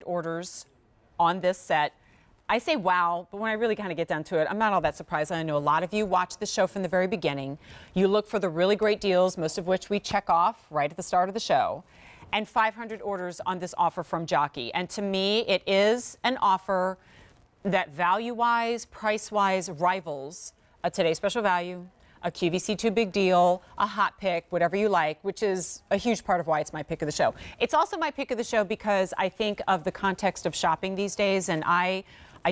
orders on this set. I say wow, but when I really kind of get down to it, I'm not all that surprised. I know a lot of you watch the show from the very beginning. You look for the really great deals, most of which we check off right at the start of the show. And 500 orders on this offer from Jockey. And to me, it is an offer that value-wise, price-wise rivals a Today's Special Value, a QVC 2 Big Deal, a Hot Pick, whatever you like, which is a huge part of why it's my pick of the show. It's also my pick of the show because I think of the context of shopping these days, and I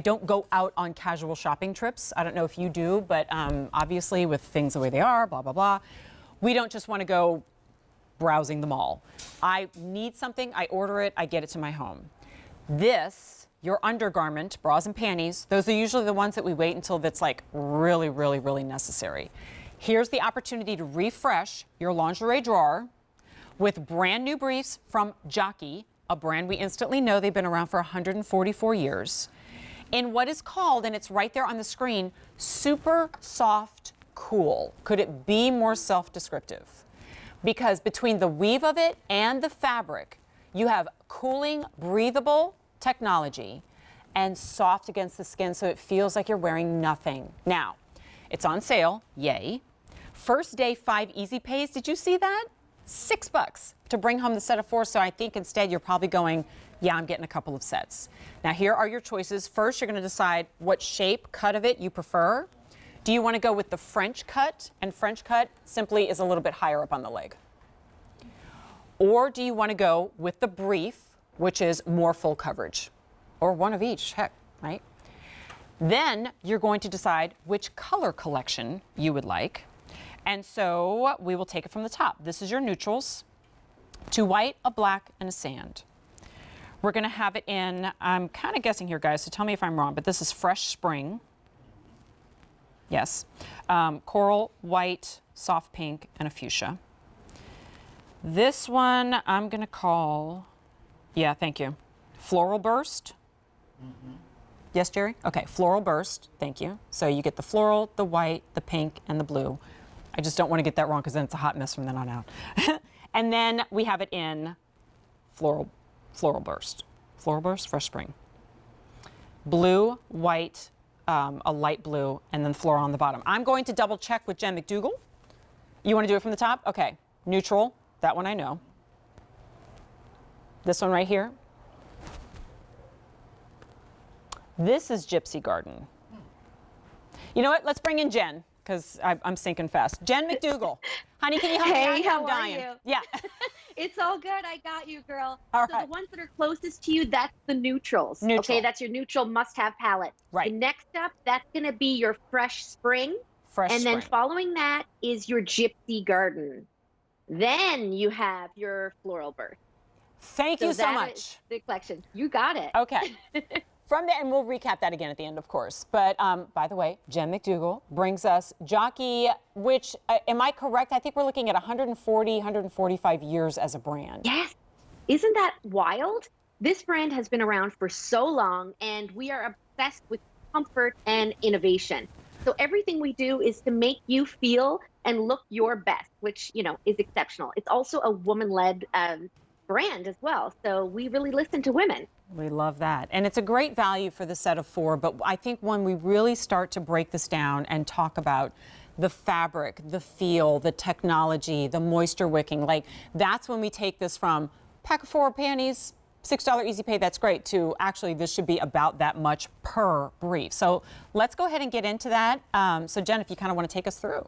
don't go out on casual shopping trips. I don't know if you do, but obviously with things the way they are, blah, blah, blah, we don't just want to go browsing the mall. I need something, I order it, I get it to my home. This, your undergarment, bras and panties, those are usually the ones that we wait until that's like really, really, really necessary. Here's the opportunity to refresh your lingerie drawer with brand new briefs from Jockey, a brand we instantly know. They've been around for 144 years. In what is called, and it's right there on the screen, super soft cool. Could it be more self-descriptive? Because between the weave of it and the fabric, you have cooling, breathable technology and soft against the skin, so it feels like you're wearing nothing. Now, it's on sale, yay. First day 5 easy pays, did you see that? $6 to bring home the set of 4, so I think instead you're probably going, yeah, I'm getting a couple of sets. Now here are your choices. First, you're gonna decide what shape, cut of it you prefer. Do you wanna go with the French cut? And French cut simply is a little bit higher up on the leg. Or do you wanna go with the brief, which is more full coverage? Or one of each, heck, right? Then you're going to decide which color collection you would like. And so we will take it from the top. This is your neutrals. 2 white, a black, and a sand. We're gonna have it in, I'm kind of guessing here, guys, so tell me if I'm wrong, but this is Fresh Spring. Yes. Coral, white, soft pink, and a fuchsia. This one I'm gonna call, yeah, thank you, Floral Burst. Yes, Jerry? Okay, Floral Burst, thank you. So you get the floral, the white, the pink, and the blue. I just don't want to get that wrong because then it's a hot mess from then on out. And then we have it in Floral Burst. Floral Burst, Fresh Spring. Blue, white, a light blue, and then floral on the bottom. I'm going to double check with Jen McDougall. You want to do it from the top? Okay, neutral, that one I know. This one right here. This is Gypsy Garden. You know what, let's bring in Jen, because I'm sinking fast. Jen McDougall. Honey, can you help me out? How I'm dying. are you? Yeah. It's all good. I got you, girl. All so right. the ones that are closest to you, that's the neutrals. Neutral. Okay, that's your neutral must-have palette. Right. The next up, that's going to be your Fresh Spring. Fresh and then Spring. following that is your Gypsy Garden. Then you have your Floral Burst. Thank you so that much. is the collection. You got it. Okay. From there, and we'll recap that again at the end, of course. But by the way, Jen McDougall brings us Jockey, which, am I correct? I think we're looking at 140, 145 years as a brand. Yes. Isn't that wild? This brand has been around for so long, and we are obsessed with comfort and innovation. So everything we do is to make you feel and look your best, which, you know, is exceptional. It's also a woman-led brand as well. So we really listen to women. We love that. And it's a great value for the set of 4, but I think when we really start to break this down and talk about the fabric, the feel, the technology, the moisture wicking, like that's when we take this from pack of 4 panties, $6 easy pay, that's great, to actually this should be about that much per brief. So let's go ahead and get into that. So Jen, if you kind of want to take us through.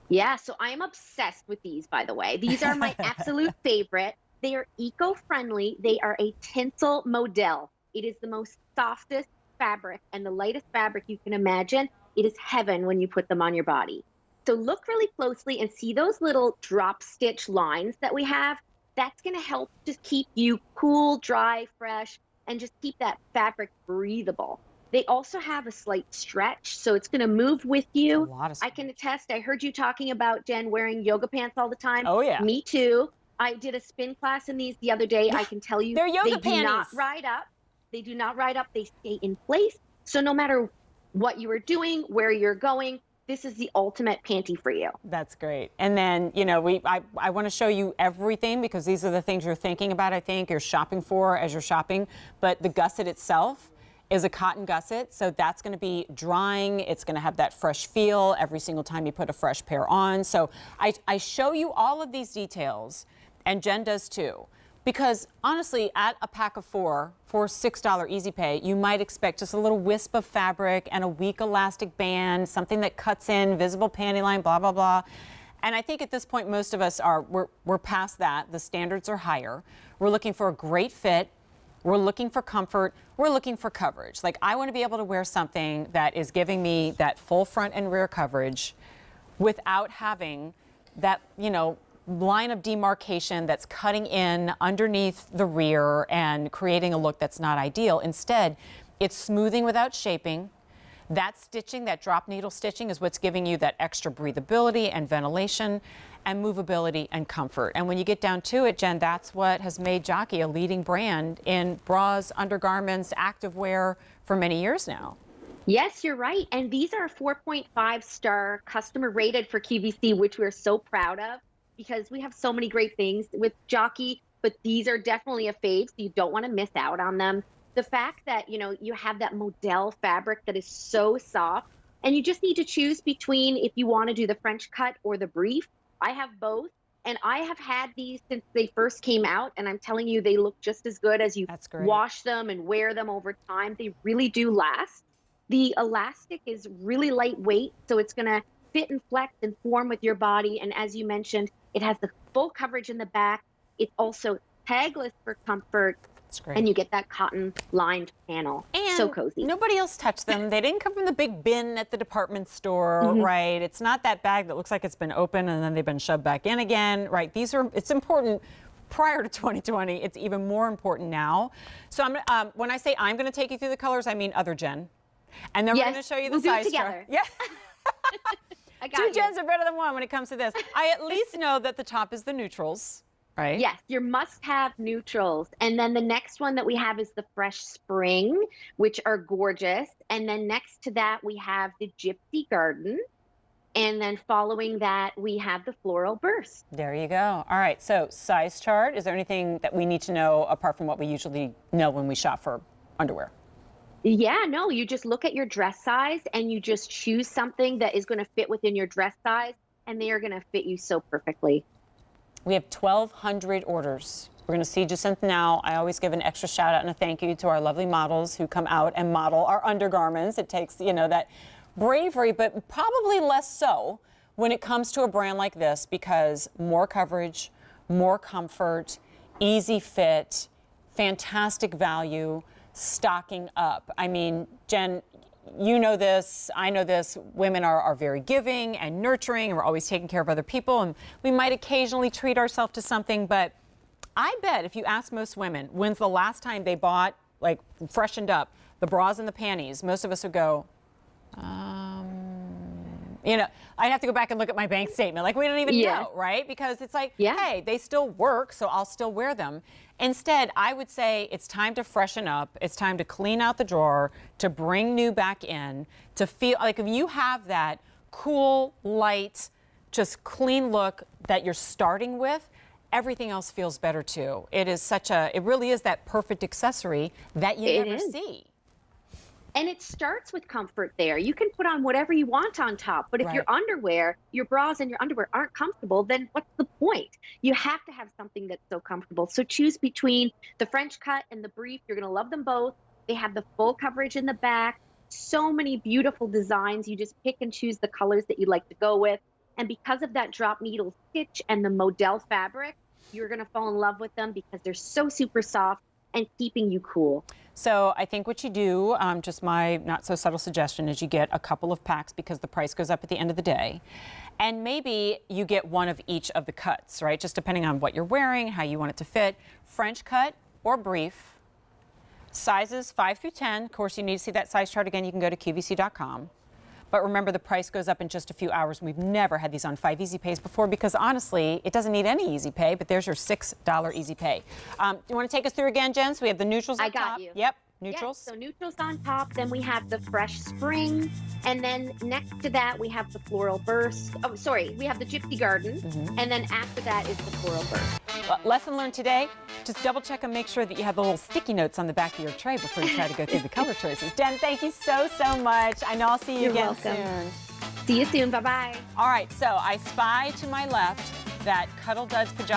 Yeah, so I am obsessed with these, by the way. These are my absolute favorite. They are eco-friendly. They are a tinsel model. It is the most softest fabric and the lightest fabric you can imagine. It is heaven when you put them on your body. So look really closely and see those little drop stitch lines that we have. That's going to help just keep you cool, dry, fresh, and just keep that fabric breathable. They also have a slight stretch, so it's going to move with you. I can attest. I heard you talking about, Jen, wearing yoga pants all the time. Oh, yeah. Me too. I did a spin class in these the other day. I can tell you They're yoga they panties. do not ride up. They do not ride up. They stay in place. So no matter what you are doing, where you're going, this is the ultimate panty for you. That's great. And then, I want to show you everything because these are the things you're thinking about, I think, you're shopping for as you're shopping. But the gusset itself is a cotton gusset, so that's going to be drying. It's going to have that fresh feel every single time you put a fresh pair on. So I show you all of these details, and Jen does too. Because honestly, at a pack of four for $6 Easy Pay, you might expect just a little wisp of fabric and a weak elastic band, something that cuts in, visible panty line, blah, blah, blah. And I think at this point, most of us we're past that. The standards are higher. We're looking for a great fit. We're looking for comfort. We're looking for coverage. Like, I want to be able to wear something that is giving me that full front and rear coverage without having that, line of demarcation that's cutting in underneath the rear and creating a look that's not ideal. Instead, it's smoothing without shaping. That stitching, that drop needle stitching, is what's giving you that extra breathability and ventilation and movability and comfort. And when you get down to it, Jen, that's what has made Jockey a leading brand in bras, undergarments, activewear for many years now. Yes, you're right. And these are 4.5-star customer rated for QVC, which we're so proud of, because we have so many great things with Jockey, but these are definitely a fave, so you don't want to miss out on them. The fact that, you have that modal fabric that is so soft, and you just need to choose between if you want to do the French cut or the brief. I have both, and I have had these since they first came out, and I'm telling you, they look just as good as you wash them and wear them over time. They really do last. The elastic is really lightweight, so it's going to fit and flex and form with your body. And as you mentioned, it has the full coverage in the back. It's also tagless for comfort. That's great. And you get that cotton lined panel. And so cozy. Nobody else touched them. They didn't come from the big bin at the department store, right? It's not that bag that looks like it's been open and then they've been shoved back in again, right? It's important prior to 2020. It's even more important now. So when I say I'm going to take you through the colors, I mean other Jen. And then we're going to show you the size chart. Yeah. Two Jens are better than one when it comes to this. I at least know that the top is the neutrals, right? Yes, your must-have neutrals. And then the next one that we have is the Fresh Spring, which are gorgeous. And then next to that, we have the Gypsy Garden. And then following that, we have the Floral Burst. There you go. All right, so size chart. Is there anything that we need to know apart from what we usually know when we shop for underwear? Yeah, no, you just look at your dress size and you just choose something that is going to fit within your dress size, and they are going to fit you so perfectly. We have 1,200 orders. We're going to see Jacinta now. I always give an extra shout out and a thank you to our lovely models who come out and model our undergarments. It takes, that bravery, but probably less so when it comes to a brand like this, because more coverage, more comfort, easy fit, fantastic value, stocking up. I mean, Jen, you know this, I know this, women are very giving and nurturing, and we're always taking care of other people, and we might occasionally treat ourselves to something, but I bet if you ask most women, when's the last time they bought, like, freshened up the bras and the panties, most of us would go, I'd have to go back and look at my bank statement. Like, we don't even know, right? Because it's like, hey, they still work, so I'll still wear them. Instead, I would say it's time to freshen up. It's time to clean out the drawer, to bring new back in, to feel like if you have that cool, light, just clean look that you're starting with, everything else feels better too. It really is that perfect accessory that you never see. And it starts with comfort there. You can put on whatever you want on top, but if your underwear, your bras and your underwear aren't comfortable, then what's the point? You have to have something that's so comfortable. So choose between the French cut and the brief. You're going to love them both. They have the full coverage in the back. So many beautiful designs. You just pick and choose the colors that you like to go with. And because of that drop needle stitch and the modal fabric, you're going to fall in love with them because they're so super soft and keeping you cool. So I think what you do, just my not so subtle suggestion, is you get a couple of packs because the price goes up at the end of the day. And maybe you get one of each of the cuts, right? Just depending on what you're wearing, how you want it to fit. French cut or brief. Sizes 5 through 10. Of course, you need to see that size chart again. You can go to QVC.com. But remember, the price goes up in just a few hours. We've never had these on 5 Easy Pays before because, honestly, it doesn't need any Easy Pay, but there's your $6 Easy Pay. You want to take us through again, Jen? So we have the neutrals I at top. got you. Yep. Neutrals? Yes, so neutrals on top, then we have the fresh spring, and then next to that we have the floral burst. Oh, sorry, we have the gypsy garden, and then after that is the floral burst. Well, lesson learned today, just double check and make sure that you have the little sticky notes on the back of your tray before you try to go through the color choices. Jen, thank you so much. I know I'll see you You're again welcome. soon. See you soon. Bye-bye. All right, so I spy to my left that Cuddle Duds pajama